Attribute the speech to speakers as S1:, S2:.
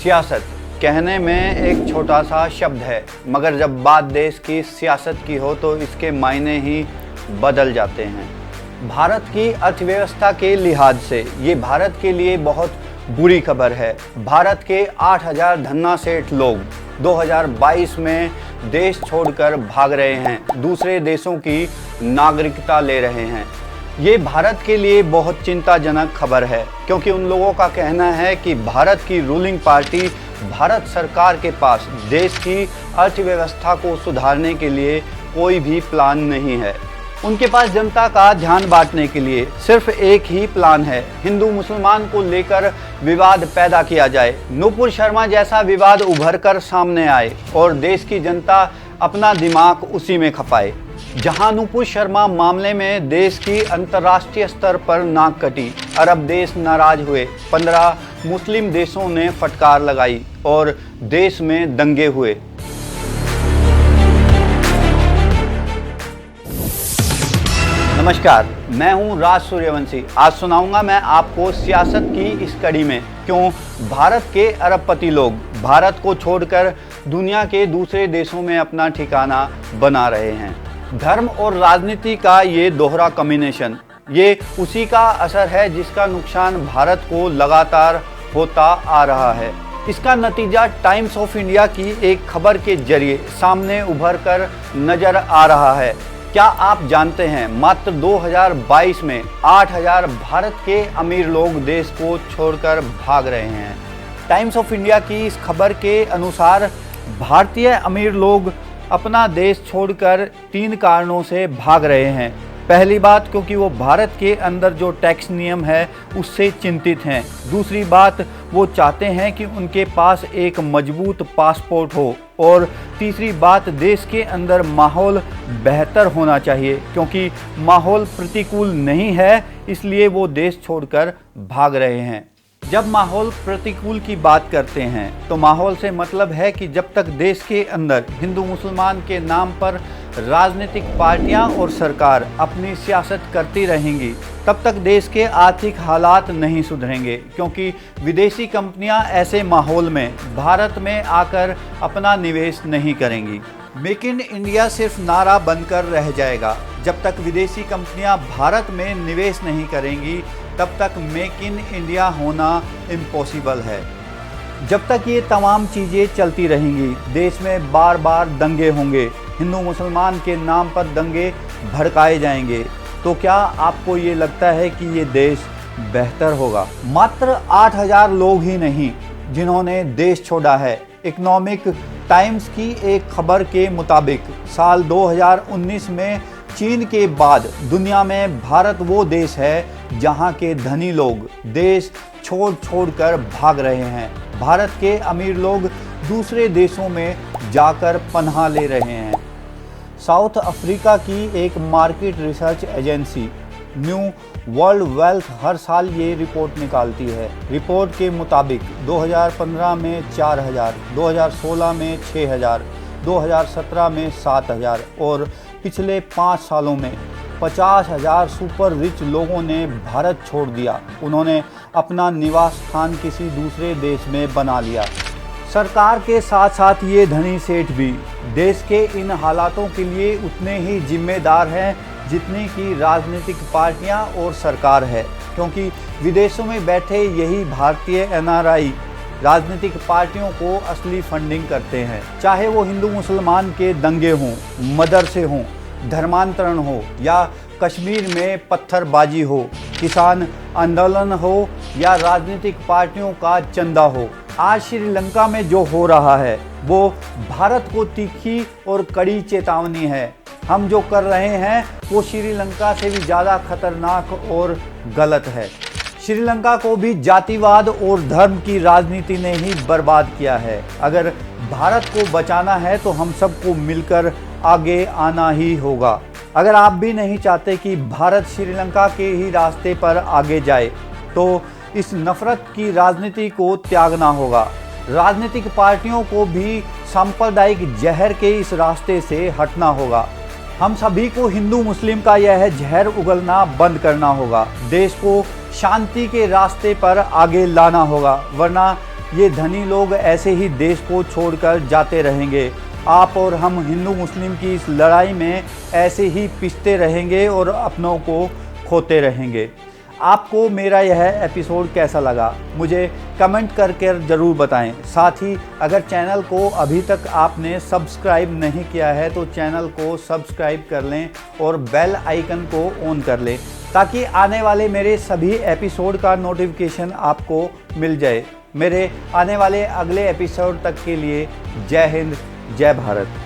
S1: सियासत कहने में एक छोटा सा शब्द है, मगर जब बात देश की सियासत की हो तो इसके मायने ही बदल जाते हैं। भारत की अर्थव्यवस्था के लिहाज से ये भारत के लिए बहुत बुरी खबर है। भारत के 8000 धन्ना सेठ लोग 2022 में देश छोड़कर भाग रहे हैं, दूसरे देशों की नागरिकता ले रहे हैं। ये भारत के लिए बहुत चिंताजनक खबर है, क्योंकि उन लोगों का कहना है कि भारत की रूलिंग पार्टी भारत सरकार के पास देश की अर्थव्यवस्था को सुधारने के लिए कोई भी प्लान नहीं है। उनके पास जनता का ध्यान बांटने के लिए सिर्फ एक ही प्लान है, हिंदू मुसलमान को लेकर विवाद पैदा किया जाए, नूपुर शर्मा जैसा विवाद उभर कर सामने आए और देश की जनता अपना दिमाग उसी में खपाए। जहां नूपुर शर्मा मामले में देश की अंतर्राष्ट्रीय स्तर पर नाक कटी, अरब देश नाराज हुए, 15 मुस्लिम देशों ने फटकार लगाई और देश में दंगे हुए। नमस्कार, मैं हूं राज सूर्यवंशी। आज सुनाऊंगा मैं आपको सियासत की इस कड़ी में क्यों भारत के अरबपति लोग भारत को छोड़कर दुनिया के दूसरे देशों में अपना ठिकाना बना रहे हैं। धर्म और राजनीति का ये दोहरा कॉम्बिनेशन, ये उसी का असर है जिसका नुकसान भारत को लगातार होता आ रहा है। इसका नतीजा टाइम्स ऑफ इंडिया की एक खबर के जरिए सामने उभर कर नजर आ रहा है। क्या आप जानते हैं, मात्र 2022 में 8000 भारत के अमीर लोग देश को छोड़कर भाग रहे हैं। टाइम्स ऑफ इंडिया की इस खबर के अनुसार भारतीय अमीर लोग अपना देश छोड़कर 3 कारणों से भाग रहे हैं। पहली बात, क्योंकि वो भारत के अंदर जो टैक्स नियम है उससे चिंतित हैं। दूसरी बात, वो चाहते हैं कि उनके पास एक मजबूत पासपोर्ट हो। और तीसरी बात, देश के अंदर माहौल बेहतर होना चाहिए, क्योंकि माहौल प्रतिकूल नहीं है, इसलिए वो देश छोड़कर भाग रहे हैं। जब माहौल प्रतिकूल की बात करते हैं तो माहौल से मतलब है कि जब तक देश के अंदर हिंदू मुसलमान के नाम पर राजनीतिक पार्टियां और सरकार अपनी सियासत करती रहेंगी, तब तक देश के आर्थिक हालात नहीं सुधरेंगे, क्योंकि विदेशी कंपनियां ऐसे माहौल में भारत में आकर अपना निवेश नहीं करेंगी। मेक इन इंडिया सिर्फ नारा बनकर रह जाएगा। जब तक विदेशी कंपनियां भारत में निवेश नहीं करेंगी, तब तक मेक इन इंडिया होना इम्पॉसिबल है। जब तक ये तमाम चीज़ें चलती रहेंगी, देश में बार बार दंगे होंगे, हिंदू मुसलमान के नाम पर दंगे भड़काए जाएंगे, तो क्या आपको ये लगता है कि ये देश बेहतर होगा? मात्र 8000 लोग ही नहीं जिन्होंने देश छोड़ा है। इकोनॉमिक टाइम्स की एक खबर के मुताबिक साल 2019 में चीन के बाद दुनिया में भारत वो देश है जहां के धनी लोग देश छोड़ कर भाग रहे हैं। भारत के अमीर लोग दूसरे देशों में जाकर पनाह ले रहे हैं। साउथ अफ्रीका की एक market research agency New World Wealth हर साल ये रिपोर्ट निकालती है। रिपोर्ट के मुताबिक 2015 में 4000, 2016 में 6000, 2017 में 7000 और पिछले 5 सालों में 50,000 सुपर रिच लोगों ने भारत छोड़ दिया। उन्होंने अपना निवास स्थान किसी दूसरे देश में बना लिया। सरकार के साथ साथ ये धनी सेठ भी देश के इन हालातों के लिए उतने ही जिम्मेदार हैं जितनी की राजनीतिक पार्टियां और सरकार है, क्योंकि विदेशों में बैठे यही भारतीय NRI राजनीतिक पार्टियों को असली फंडिंग करते हैं। चाहे वो हिंदू मुसलमान के दंगे हों, मदरसे हों, धर्मांतरण हो या कश्मीर में पत्थरबाजी हो, किसान आंदोलन हो या राजनीतिक पार्टियों का चंदा हो। आज श्रीलंका में जो हो रहा है वो भारत को तीखी और कड़ी चेतावनी है। हम जो कर रहे हैं वो श्रीलंका से भी ज़्यादा खतरनाक और गलत है। श्रीलंका को भी जातिवाद और धर्म की राजनीति ने ही बर्बाद किया है। अगर भारत को बचाना है तो हम सबको मिलकर आगे आना ही होगा। अगर आप भी नहीं चाहते कि भारत श्रीलंका के ही रास्ते पर आगे जाए, तो इस नफरत की राजनीति को त्यागना होगा। राजनीतिक पार्टियों को भी सांप्रदायिक जहर के इस रास्ते से हटना होगा। हम सभी को हिंदू मुस्लिम का यह जहर उगलना बंद करना होगा। देश को शांति के रास्ते पर आगे लाना होगा, वरना ये धनी लोग ऐसे ही देश को छोड़कर जाते रहेंगे। आप और हम हिंदू मुस्लिम की इस लड़ाई में ऐसे ही पिसते रहेंगे और अपनों को खोते रहेंगे। आपको मेरा यह एपिसोड कैसा लगा मुझे कमेंट करके ज़रूर बताएं। साथ ही अगर चैनल को अभी तक आपने सब्सक्राइब नहीं किया है तो चैनल को सब्सक्राइब कर लें और बेल आइकन को ऑन कर लें ताकि आने वाले मेरे सभी एपिसोड का नोटिफिकेशन आपको मिल जाए। मेरे आने वाले अगले एपिसोड तक के लिए जय हिंद, जय भारत।